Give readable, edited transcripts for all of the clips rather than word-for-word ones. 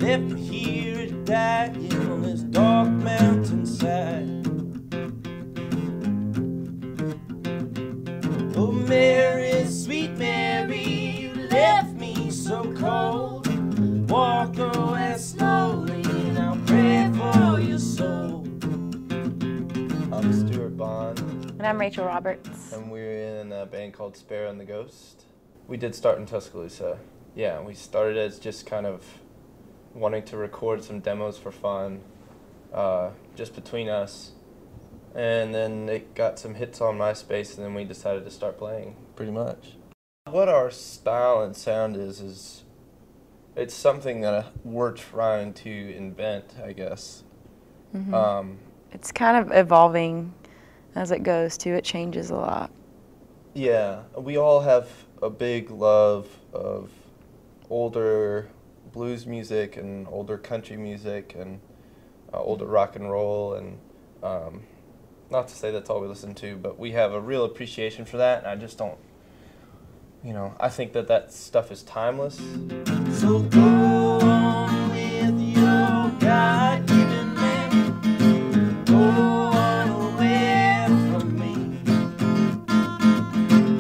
left me here to die on this dark mountainside. Oh, Mary, sweet Mary, you left me so cold. Walk away slowly, and I'll pray for your soul. I'm Stuart Bond. And I'm Rachel Roberts. And we're in a band called Sparrow and the Ghost. We did start in Tuscaloosa. Yeah, we started as just kind of wanting to record some demos for fun, just between us. And then it got some hits on MySpace, and then we decided to start playing, pretty much. What our style and sound is it's something that we're trying to invent, I guess. Mm-hmm. It's kind of evolving as it goes, too. It changes a lot. Yeah, we all have a big love of older blues music and older country music and older rock and roll, and not to say that's all we listen to, but we have a real appreciation for that, and I just don't, I think that stuff is timeless. So go on with your God-given man, go on away from me.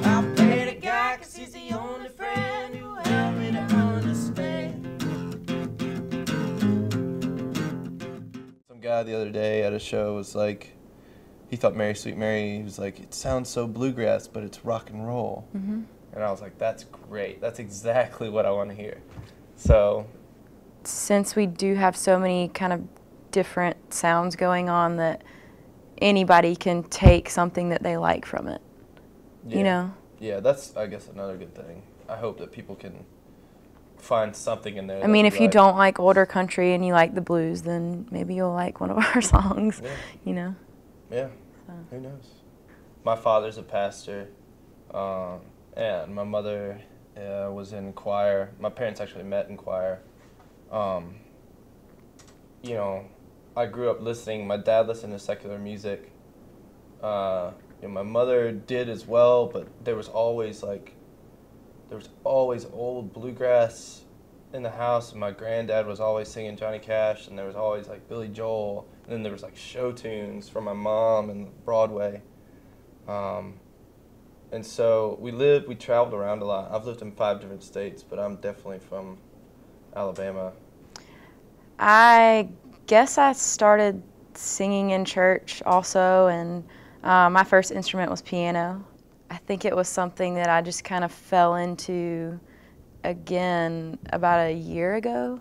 I pray to God 'cause he's the only friend who helped me to understand. Some guy the other day at a show was like, he thought Mary Sweet Mary, he was like, it sounds so bluegrass, but it's rock and roll. Mm-hmm. And I was like, that's great. That's exactly what I want to hear. So, since we do have so many kind of different sounds going on, that anybody can take something that they like from it, Yeah, that's, I guess, another good thing. I hope that people can find something in there. I mean, if you don't like older country and you like the blues, then maybe you'll like one of our songs, Yeah, So. Who knows? My father's a pastor, and my mother was in choir. My parents actually met in choir. I grew up listening. My dad listened to secular music. My mother did as well, but there was always old bluegrass in the house, and my granddad was always singing Johnny Cash, and there was always like Billy Joel, and then there was like show tunes from my mom and Broadway. And so we traveled around a lot. I've lived in 5 different states, but I'm definitely from Alabama. I guess I started singing in church also, and my first instrument was piano. I think it was something that I just kind of fell into again about a year ago.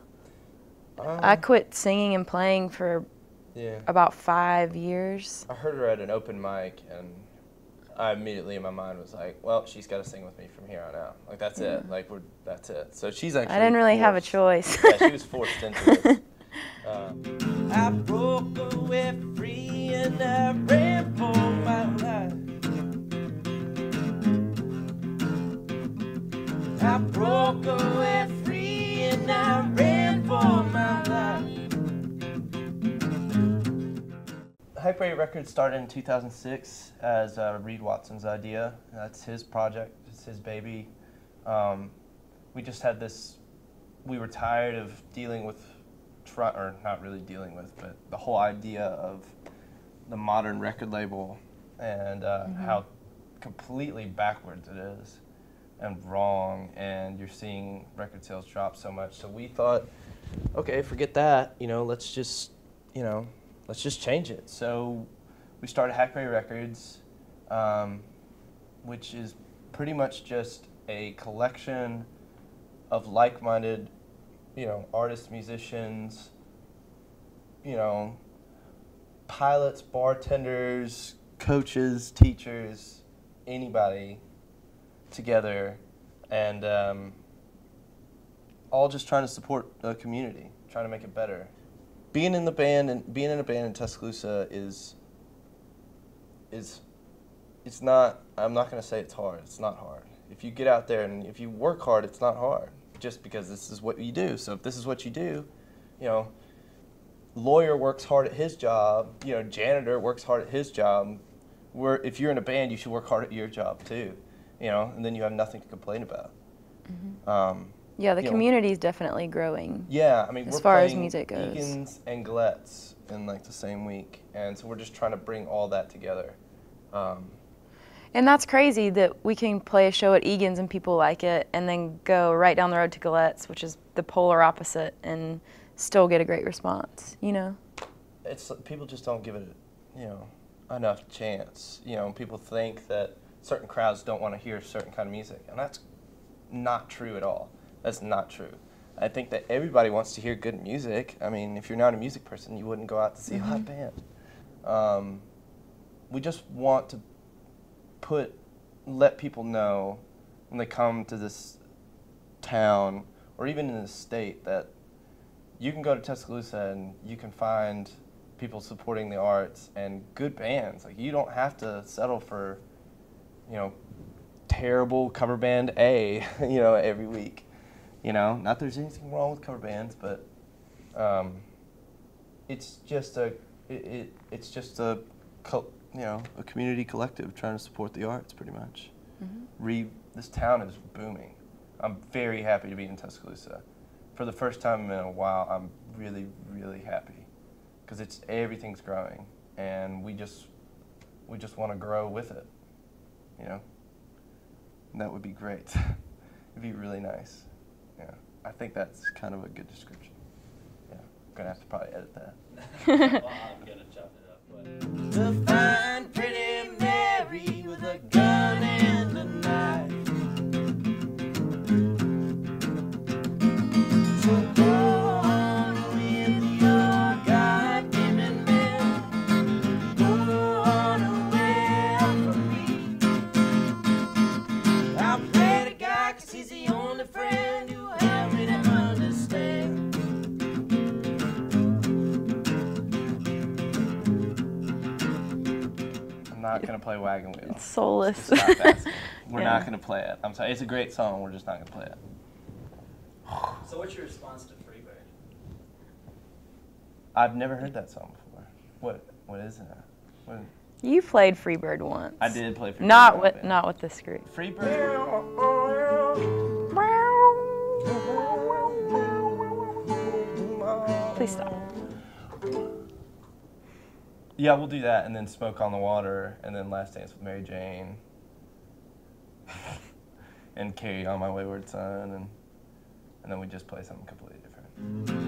I quit singing and playing for about 5 years. I heard her at an open mic, and I immediately in my mind was like, well, she's got to sing with me from here on out. Like, that's it. Like, that's it. So she's actually I didn't really have a choice. Yeah, she was forced into it. I broke away free and I ran for my life. I broke away free and I ran for my life. Hyper 8 Records started in 2006 as Reed Watson's idea. That's his project. It's his baby. We just had this. We were tired of dealing with, or not really dealing with, but the whole idea of the modern record label and how completely backwards it is and wrong, and you're seeing record sales drop so much. So we thought, okay, forget that. Let's just change it. So we started Hackberry Records, which is pretty much just a collection of like-minded, artists, musicians, pilots, bartenders, coaches, teachers, anybody together, and all just trying to support the community, trying to make it better. Being in a band in Tuscaloosa is it's not, I'm not going to say it's hard. It's not hard. If you get out there and if you work hard, it's not hard, just because this is what you do. So if this is what you do, lawyer works hard at his job, janitor works hard at his job. If you're in a band, you should work hard at your job too, and then you have nothing to complain about. Mm-hmm. Yeah, the you know, community is definitely growing. yeah, I mean, as we're far as playing music goes. Egan's and Gillette's in like the same week, and so we're just trying to bring all that together. And that's crazy that we can play a show at Egan's and people like it, and then go right down the road to Gillette's, which is the polar opposite, and still get a great response, you know? It's people just don't give it, you know, enough chance. You know, people think that certain crowds don't want to hear certain kind of music, and that's not true at all. That's not true. I think that everybody wants to hear good music. I mean, if you're not a music person, you wouldn't go out to see a live band. We just want to let people know when they come to this town or even in this state that you can go to Tuscaloosa and you can find people supporting the arts and good bands. Like, you don't have to settle for, you know, terrible cover band A, you know, every week. You know, not that there's anything wrong with cover bands, but it's just a you know, a community collective trying to support the arts, pretty much. This town is booming. I'm very happy to be in Tuscaloosa. For the first time in a while, I'm really, really happy because everything's growing, and we just want to grow with it. You know, and that would be great. It'd be really nice. Yeah, I think that's kind of a good description. Yeah, I'm gonna have to probably edit that. Well, I'm gonna chop it up. But. To find pretty Mary with a gun and a knife. So go on with your goddamn man. Go on away from me. I pray to God 'cause he's the only friend who helped me to understand. I'm not gonna play Wagon Wheel. It's soulless. Just stop asking. We're Yeah. not gonna play it. I'm sorry. It's a great song. We're just not gonna play it. So what's your response to Freebird? I've never heard that song before. What is that? What? You played Freebird once. I did play Freebird. Not with this group. Freebird. Please stop. Yeah, we'll do that, and then Smoke on the Water, and then Last Dance with Mary Jane, and Carry On My Wayward Son, and then we just play something completely different.